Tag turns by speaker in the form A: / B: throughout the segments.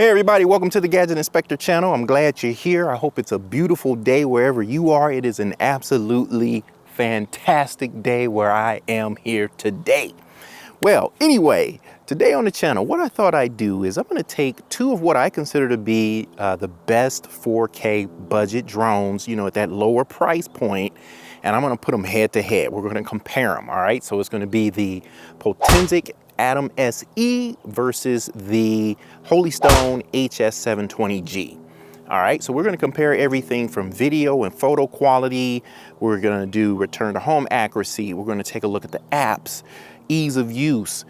A: Hey everybody, welcome to the Gadget Inspector channel. I'm glad you're here. I hope it's a beautiful day wherever you are. It is an absolutely fantastic day where I am here today. Well, anyway, today on the channel, what I thought I'd do is I'm going to take two of what I consider to be the best 4K budget drones, you know, at that lower price point, and I'm going to put them head to head. We're going to compare them, all right? So it's going to be the Potensic Atom SE versus the Holystone HS720G. All right, so we're going to compare everything from video and photo quality. We're going to do return to home accuracy. We're going to take a look at the apps, ease of use,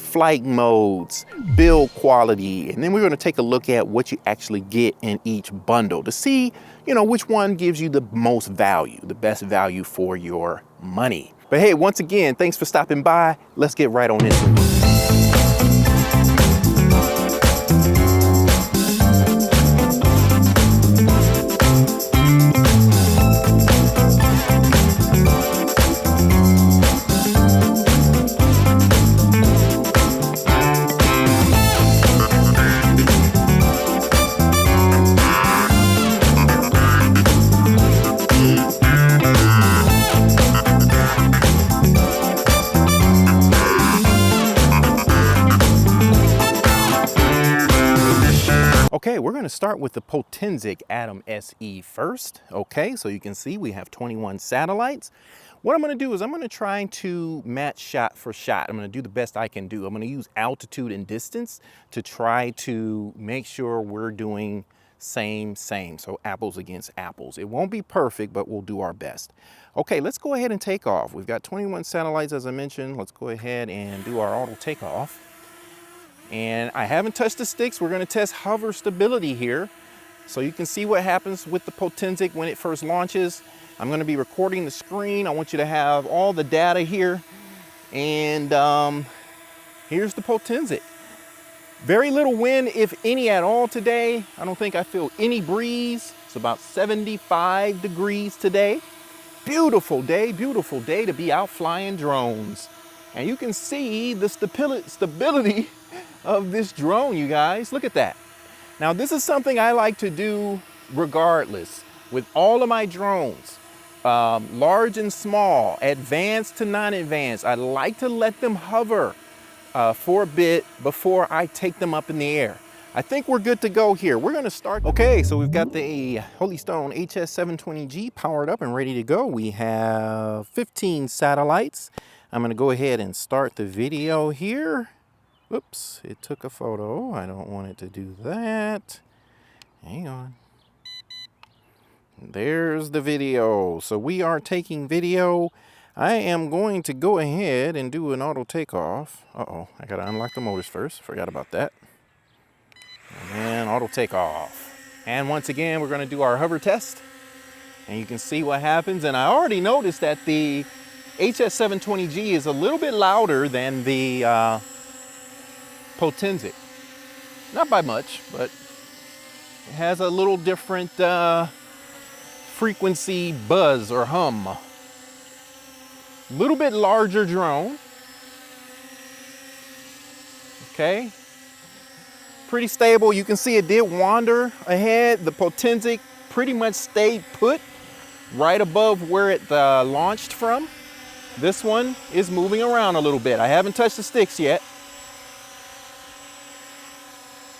A: flight modes, build quality, and then we're going to take a look at what you actually get in each bundle to see, you know, which one gives you the most value, the best value for your money. But hey, once again, thanks for stopping by. Let's get right on into it. Okay, we're going to start with the Potensic Atom SE first. Okay, so you can see we have 21 satellites. What I'm going to do is I'm going to try to match shot for shot. I'm going to do the best I can do. I'm going to use altitude and distance to try to make sure we're doing same. So apples against apples. It won't be perfect, but we'll do our best. Okay, let's go ahead and take off. We've got 21 satellites, as I mentioned. Let's go ahead and do our auto takeoff. And I haven't touched the sticks. We're going to test hover stability here. So you can see what happens with the Potensic when it first launches. I'm going to be recording the screen. I want you to have all the data here. And here's the Potensic. Very little wind, if any at all today. I don't think I feel any breeze. It's about 75 degrees today. Beautiful day to be out flying drones. And you can see the stability of this drone, you guys. Look at that. Now, this is something I like to do regardless with all of my drones, large and small, advanced to non-advanced. I like to let them hover for a bit before I take them up in the air. I think we're good to go here. We're going to start. Okay, so we've got the Holystone HS720G powered up and ready to go. We have 15 satellites. I'm going to go ahead and start the video here. Oops, it took a photo. I don't want it to do that. Hang on. There's the video. So we are taking video. I am going to go ahead and do an auto takeoff. Uh-oh, I got to unlock the motors first. Forgot about that. And then auto takeoff. And once again, we're going to do our hover test. And you can see what happens. And I already noticed that the HS720G is a little bit louder than the Potensic. Not by much, but it has a little different frequency buzz or hum. A little bit larger drone. Okay. Pretty stable. You can see it did wander ahead. The Potensic pretty much stayed put right above where it launched from. This one is moving around a little bit. I haven't touched the sticks yet.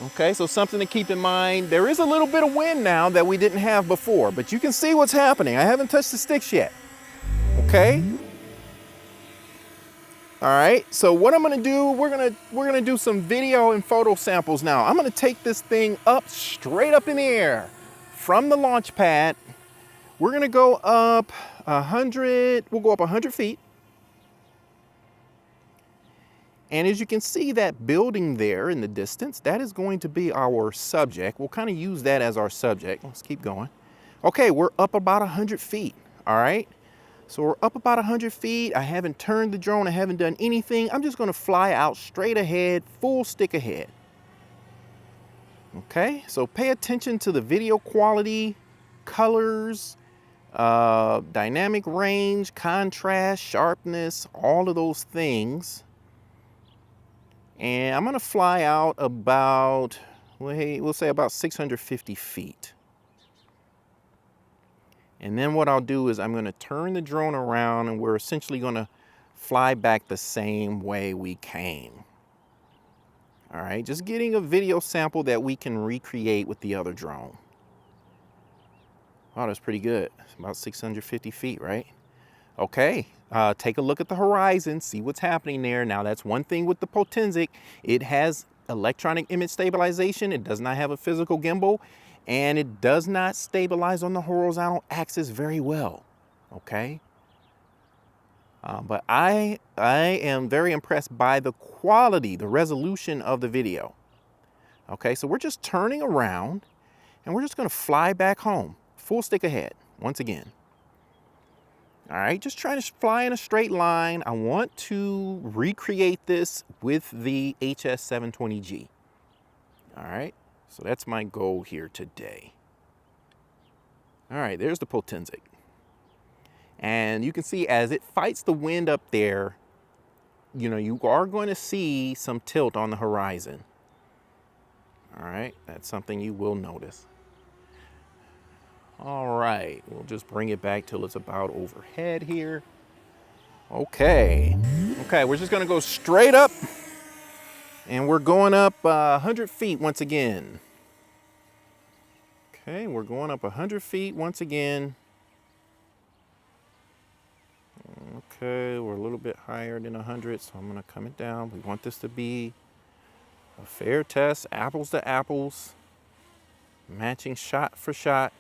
A: Okay, so something to keep in mind. There is a little bit of wind now that we didn't have before, but you can see what's happening. I haven't touched the sticks yet. Okay. All right, so what I'm gonna do, we're gonna do some video and photo samples now. I'm gonna take this thing up, straight up in the air from the launch pad. We're gonna go up 100, we'll go up 100 feet. And as you can see that building there in the distance, that is going to be our subject. We'll kind of use that as our subject. Let's keep going. Okay, we're up about 100 feet, all right? So we're up about 100 feet. I haven't turned the drone. I haven't done anything. I'm just going to fly out straight ahead, full stick ahead. Okay, so pay attention to the video quality, colors, dynamic range, contrast, sharpness, all of those things. And I'm going to fly out about we'll say about 650 feet. And then what I'll do is I'm going to turn the drone around, and we're essentially going to fly back the same way we came. All right, just getting a video sample that we can recreate with the other drone. Oh, that's pretty good. It's about 650 feet, right? Okay, take a look at the horizon, see what's happening there. Now, that's one thing with the Potensic. It has electronic image stabilization. It does not have a physical gimbal, and it does not stabilize on the horizontal axis very well, okay? But I am very impressed by the quality, the resolution of the video. Okay, so we're just turning around, and we're just gonna fly back home, full stick ahead, once again. All right, just trying to fly in a straight line. I want to recreate this with the HS720G. All right, so that's my goal here today. All right, there's the Potensic. And you can see as it fights the wind up there, you know, you are going to see some tilt on the horizon. All right, that's something you will notice. All right, we'll just bring it back till it's about overhead here. Okay, we're just gonna go straight up, and we're going up 100 feet once again. Okay, we're going up 100 feet once again. Okay, we're a little bit higher than 100, so I'm gonna come it down. We want this to be a fair test, apples to apples, matching shot for shot.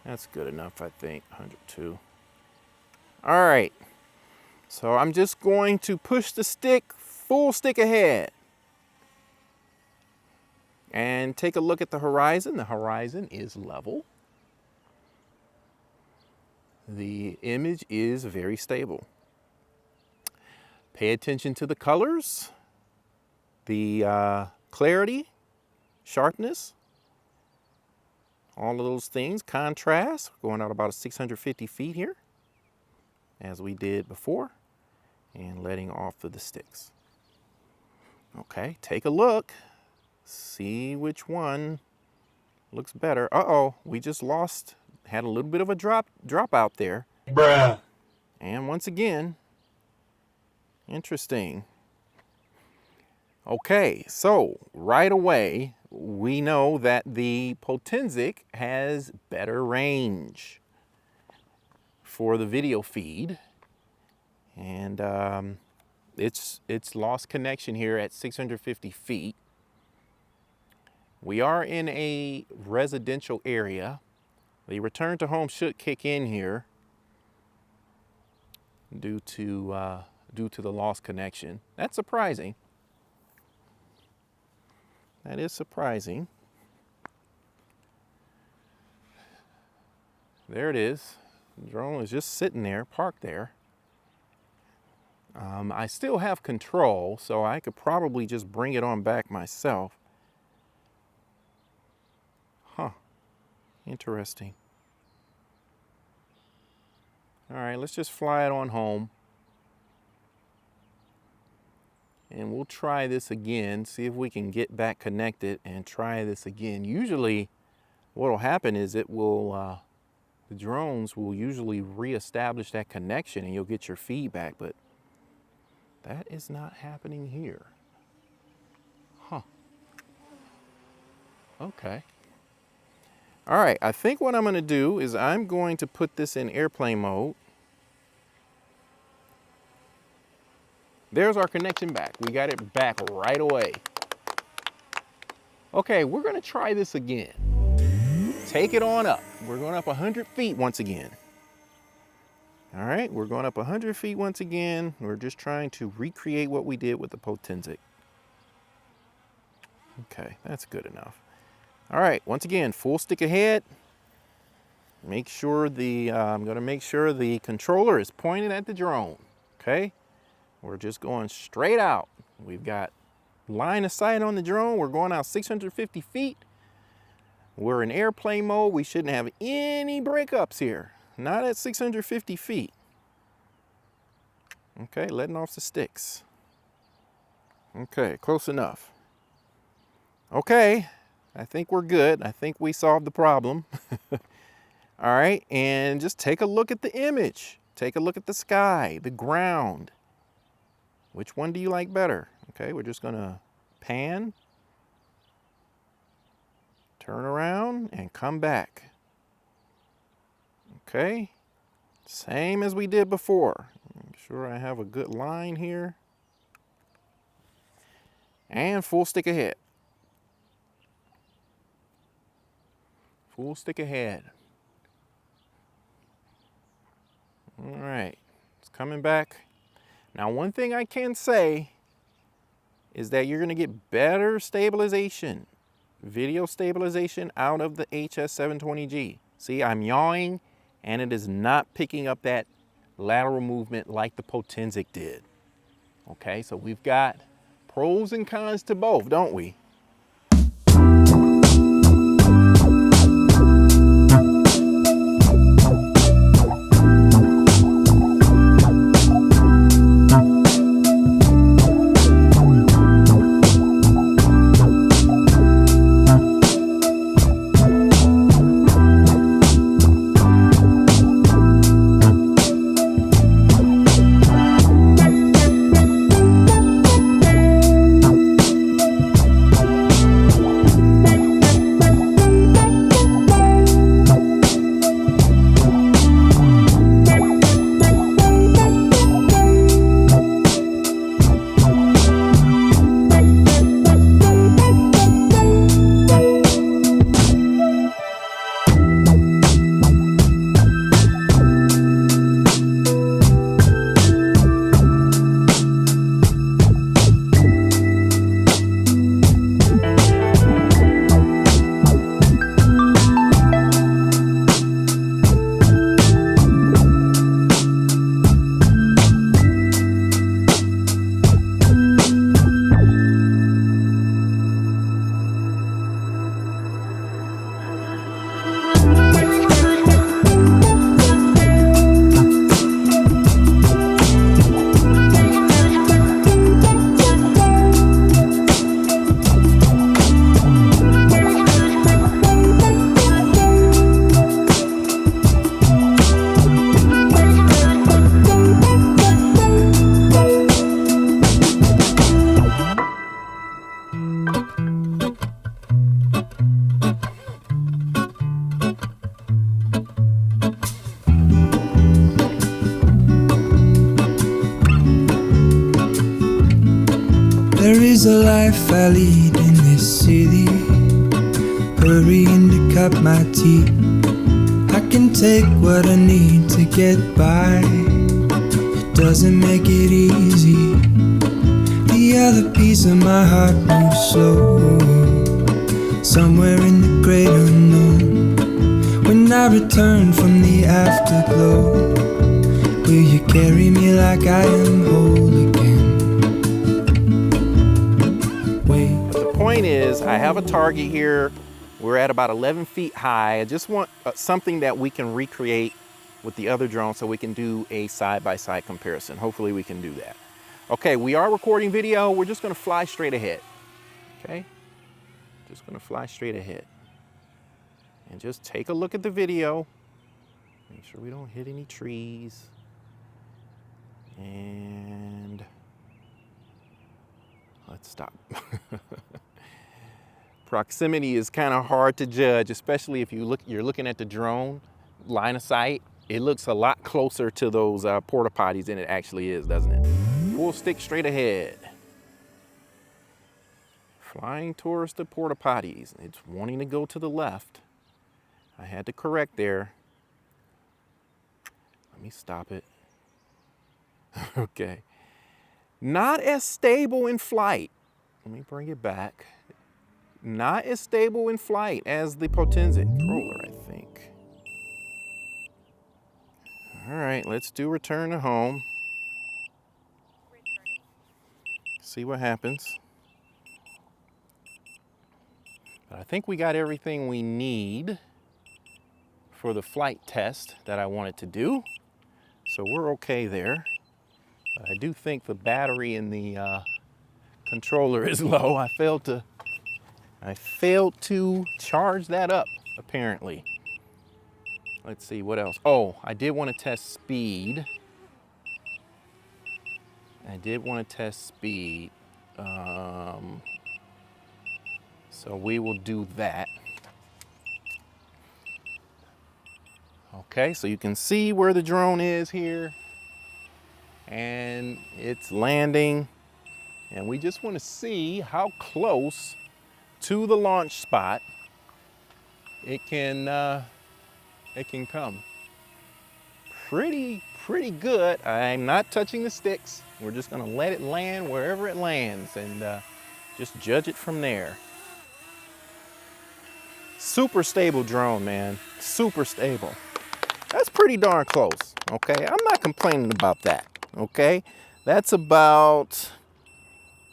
A: That's good enough, I think, 102. All right, so I'm just going to push the stick, full stick ahead. And take a look at the horizon. The horizon is level. The image is very stable. Pay attention to the colors, the clarity, sharpness, all of those things. Contrast, going out about 650 feet here, as we did before, and letting off of the sticks. Okay, take a look. See which one looks better. Uh-oh, we just lost, had a little bit of a drop out there.
B: Bruh.
A: And once again, interesting. Okay, so right away, we know that the Potensic has better range for the video feed. And it's lost connection here at 650 feet. We are in a residential area. The return to home should kick in here due to the lost connection. That's surprising. That is surprising. There it is. The drone is just sitting there, parked there. I still have control, so I could probably just bring it on back myself. Huh, interesting. All right, let's just fly it on home. And we'll try this again, see if we can get back connected and try this again. Usually what will happen is it will, the drones will usually reestablish that connection and you'll get your feedback, but that is not happening here. Huh. Okay. All right, I think what I'm gonna do is I'm going to put this in airplane mode. There's our connection back. We got it back right away. Okay, we're gonna try this again. Take it on up. We're going up 100 feet once again. All right, we're going up 100 feet once again. We're just trying to recreate what we did with the Potensic. Okay, that's good enough. All right, once again, full stick ahead. Make sure I'm gonna make sure the controller is pointed at the drone, okay? We're just going straight out. We've got line of sight on the drone. We're going out 650 feet. We're in airplane mode. We shouldn't have any breakups here. Not at 650 feet. Okay, letting off the sticks. Okay, close enough. Okay, I think we're good. I think we solved the problem. All right, and just take a look at the image. Take a look at the sky, the ground. Which one do you like better? Okay, we're just gonna pan, turn around, and come back. Okay, same as we did before. Make sure I have a good line here. And full stick ahead. Full stick ahead. All right, it's coming back. Now, one thing I can say is that you're gonna get better stabilization, video stabilization out of the HS720G. See, I'm yawing and it is not picking up that lateral movement like the Potensic did. Okay, so we've got pros and cons to both, don't we?
B: There is a life I lead in this city, hurrying to cut my teeth. I can take what I need to get by, it doesn't make it easy. The other piece of my heart moves slow, somewhere in the great unknown. When I return from the afterglow, will you carry me like I am whole again?
A: Point is, I have a target here. We're at about 11 feet high. I just want something that we can recreate with the other drone so we can do a side-by-side comparison. Hopefully we can do that. Okay, we are recording video. We're just gonna fly straight ahead, okay? Just gonna fly straight ahead. And just take a look at the video. Make sure we don't hit any trees. And let's stop. Proximity is kind of hard to judge, especially if you're looking at the drone line of sight. It looks a lot closer to those porta potties than it actually is, doesn't it? Full stick straight ahead. Flying towards the porta potties. It's wanting to go to the left. I had to correct there. Let me stop it. Okay. Not as stable in flight. Let me bring it back. Not as stable in flight as the Potensic roller, I think. All right, let's do return to home. See what happens. But I think we got everything we need for the flight test that I wanted to do. So we're okay there. But I do think the battery in the controller is low. I failed to I failed to charge that up, apparently. Let's see, what else? Oh, I did want to test speed. So we will do that. Okay, so you can see where the drone is here. And it's landing. And we just want to see how close to the launch spot it can come. Pretty good. I'm not touching the sticks. We're just gonna let it land wherever it lands and just judge it from there. Super stable drone, man. Super stable. That's pretty darn close, okay? I'm not complaining about that, okay? That's about,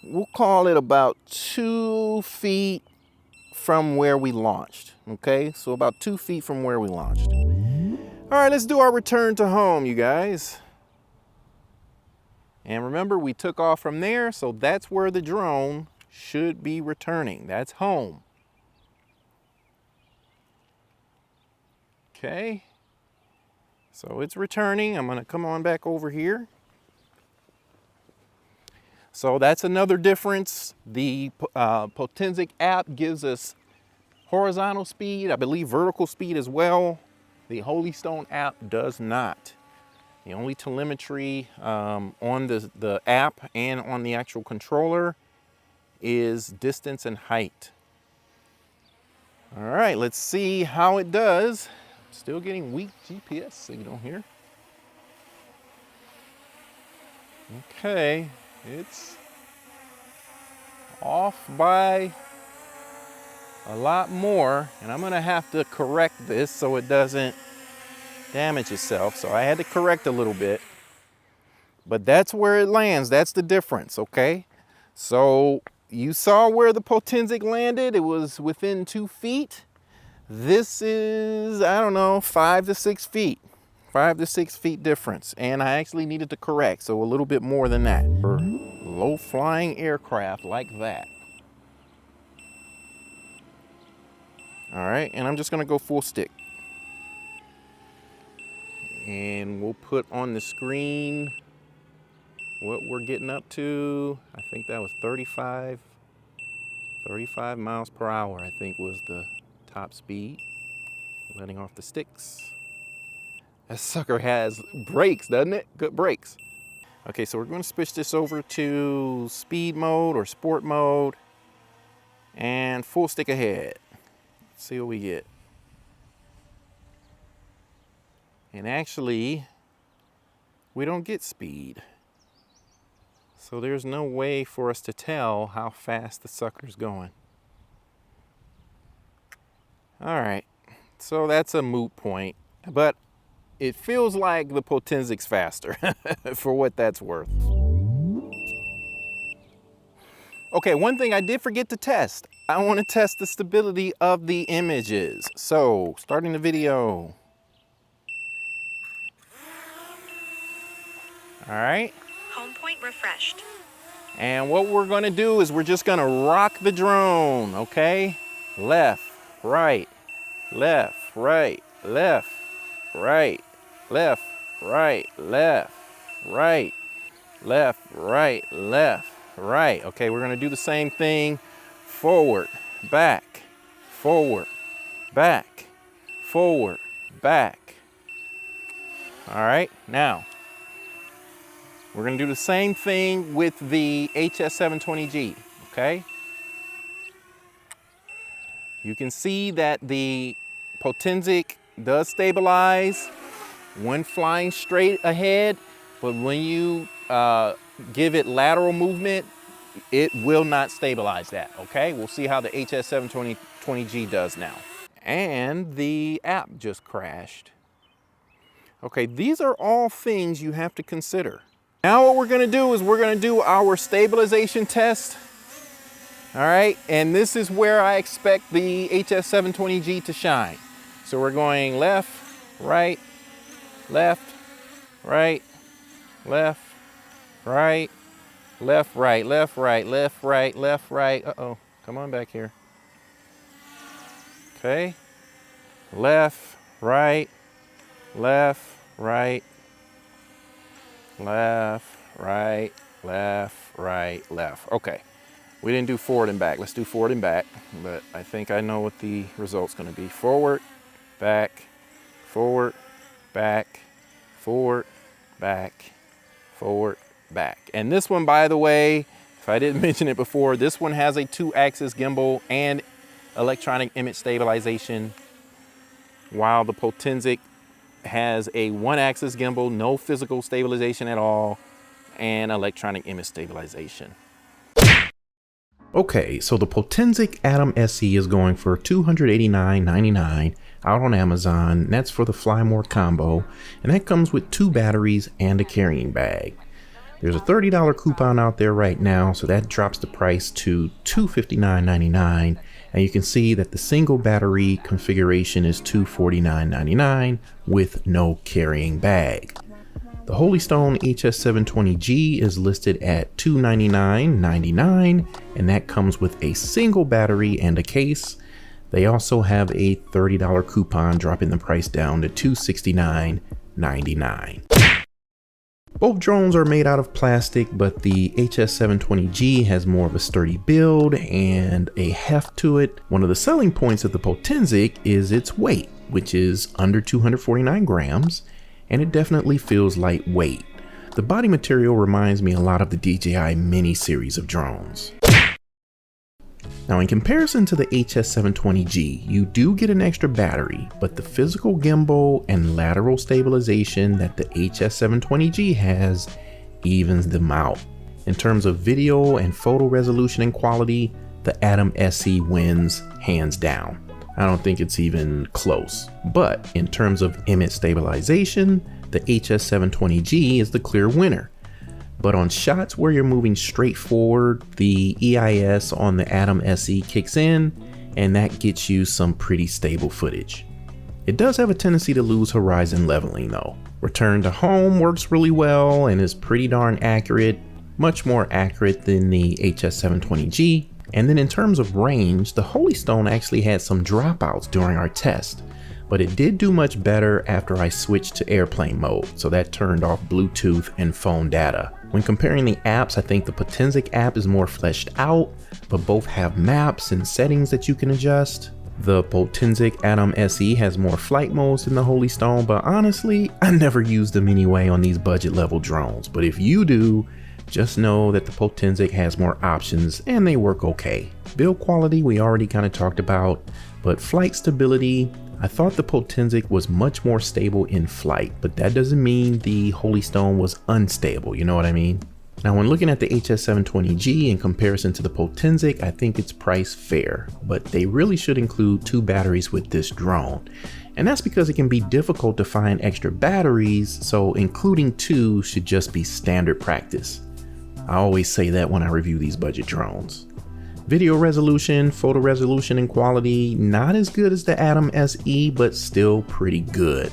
A: we'll call it about 2 feet from where we launched, okay? So about 2 feet from where we launched. All right, let's do our return to home, you guys. And remember, we took off from there, so that's where the drone should be returning. That's home. Okay. So it's returning. I'm gonna come on back over here. So that's another difference. The Potensic app gives us horizontal speed, I believe vertical speed as well. The Holystone app does not. The only telemetry on the app and on the actual controller is distance and height. All right, let's see how it does. Still getting weak GPS signal here. Okay, it's off by a lot more, and I'm gonna have to correct this so it doesn't damage itself. So I had to correct a little bit, but that's where it lands. That's the difference, okay? So you saw where the Potensic landed. It was within 2 feet. This is, I don't know, 5 to 6 feet. 5 to 6 feet difference. And I actually needed to correct, so a little bit more than that. For low flying aircraft like that. All right, and I'm just gonna go full stick. And we'll put on the screen what we're getting up to. I think that was 35 miles per hour, I think was the top speed. Letting off the sticks. That sucker has brakes, doesn't it? Good brakes. Okay, so we're gonna switch this over to speed mode or sport mode and full stick ahead. Let's see what we get. And actually, we don't get speed. So there's no way for us to tell how fast the sucker's going. All right, so that's a moot point, but it feels like the Potensic's faster for what that's worth. Okay, one thing I did forget to test. I want to test the stability of the images. So, starting the video. All right.
C: Home point refreshed.
A: And what we're gonna do is we're just gonna rock the drone, okay? Left, right, left, right, left, right, left, right, left, right, left, right, left, right. Okay, we're gonna do the same thing. Forward, back, forward, back, forward, back. All right, now, we're gonna do the same thing with the HS720G, okay? You can see that the Potensic does stabilize when flying straight ahead, but when you give it lateral movement, it will not stabilize that, okay? We'll see how the HS720G does now. And the app just crashed. Okay, these are all things you have to consider. Now what we're gonna do is we're gonna do our stabilization test. All right, and this is where I expect the HS720G to shine. So we're going left, right, left, right, left, right, left, right, left, right, left, right, left, right. Uh-oh, come on back here. Okay. Left, right, left, right, left, right, left, right, left. Okay. We didn't do forward and back. Let's do forward and back, but I think I know what the result's going to be. Forward, back, forward, back, forward, back, forward, back. And this one, by the way, if I didn't mention it before, this one has a 2-axis gimbal and electronic image stabilization, while the Potensic has a 1-axis gimbal, no physical stabilization at all, and electronic image stabilization. Okay, so the Potensic Atom SE is going for $289.99 out on Amazon. That's for the Fly More combo, and that comes with 2 batteries and a carrying bag. There's a $30 coupon out there right now, so that drops the price to $259.99, and you can see that the single battery configuration is $249.99 with no carrying bag. The Holystone HS720G is listed at $299.99, and that comes with a single battery and a case. They also have a $30 coupon, dropping the price down to $269.99. Both drones are made out of plastic, but the HS720G has more of a sturdy build and a heft to it. One of the selling points of the Potensic is its weight, which is under 249 grams. And it definitely feels lightweight. The body material reminds me a lot of the DJI mini series of drones. Now, in comparison to the HS720G, you do get an extra battery, but the physical gimbal and lateral stabilization that the HS720G has evens them out. In terms of video and photo resolution and quality, the Atom SE wins hands down. I don't think it's even close. But in terms of image stabilization, the HS720G is the clear winner. But on shots where you're moving straight forward, the EIS on the Atom SE kicks in, and that gets you some pretty stable footage. It does have a tendency to lose horizon leveling though. Return to home works really well and is pretty darn accurate, much more accurate than the HS720G. And then in terms of range, the Holystone actually had some dropouts during our test, but it did do much better after I switched to airplane mode, so that turned off Bluetooth and phone data. When comparing the apps, I think the Potensic app is more fleshed out, but both have maps and settings that you can adjust. The Potensic Atom SE has more flight modes than the Holystone, but honestly, I never used them anyway on these budget level drones. But if you do, just know that the Potensic has more options and they work okay. Build quality we already kind of talked about, but flight stability, I thought the Potensic was much more stable in flight, but that doesn't mean the Holystone was unstable, you know what I mean? Now when looking at the HS720G in comparison to the Potensic, I think it's priced fair, but they really should include 2 batteries with this drone. And that's because it can be difficult to find extra batteries, so including 2 should just be standard practice. I always say that when I review these budget drones. Video resolution, photo resolution and quality, not as good as the Atom SE, but still pretty good.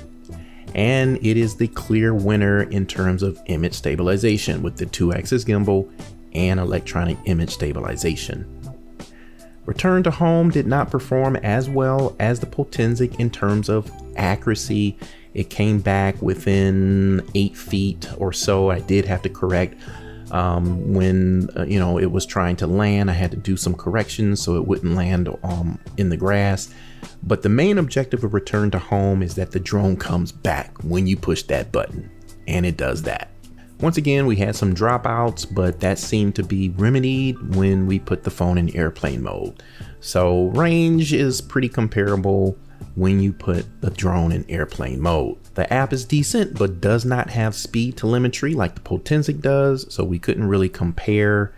A: And it is the clear winner in terms of image stabilization with the 2-axis gimbal and electronic image stabilization. Return to home did not perform as well as the Potensic in terms of accuracy. It came back within 8 feet or so. I did have to correct when it was trying to land. I had to do some corrections so it wouldn't land in the grass. But the main objective of return to home is that the drone comes back when you push that button, and it does that. Once again, we had some dropouts, but that seemed to be remedied when we put the phone in airplane mode. So range is pretty comparable when you put the drone in airplane mode. The app is decent, but does not have speed telemetry like the Potensic does, so we couldn't really compare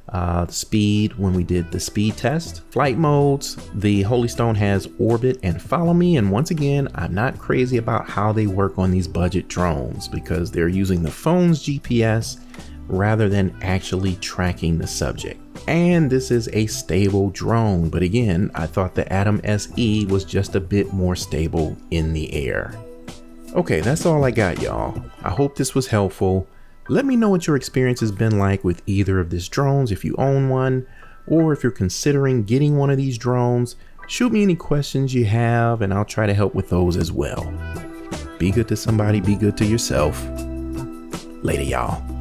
A: the speed when we did the speed test. Flight modes, the Holystone has orbit and follow me, and once again, I'm not crazy about how they work on these budget drones because they're using the phone's GPS rather than actually tracking the subject. And this is a stable drone, but again, I thought the Atom SE was just a bit more stable in the air. Okay, that's all I got, y'all. I hope this was helpful. Let me know what your experience has been like with either of these drones if you own one, or if you're considering getting one of these drones. Shoot me any questions you have and I'll try to help with those as well. Be good to somebody, be good to yourself. Later, y'all.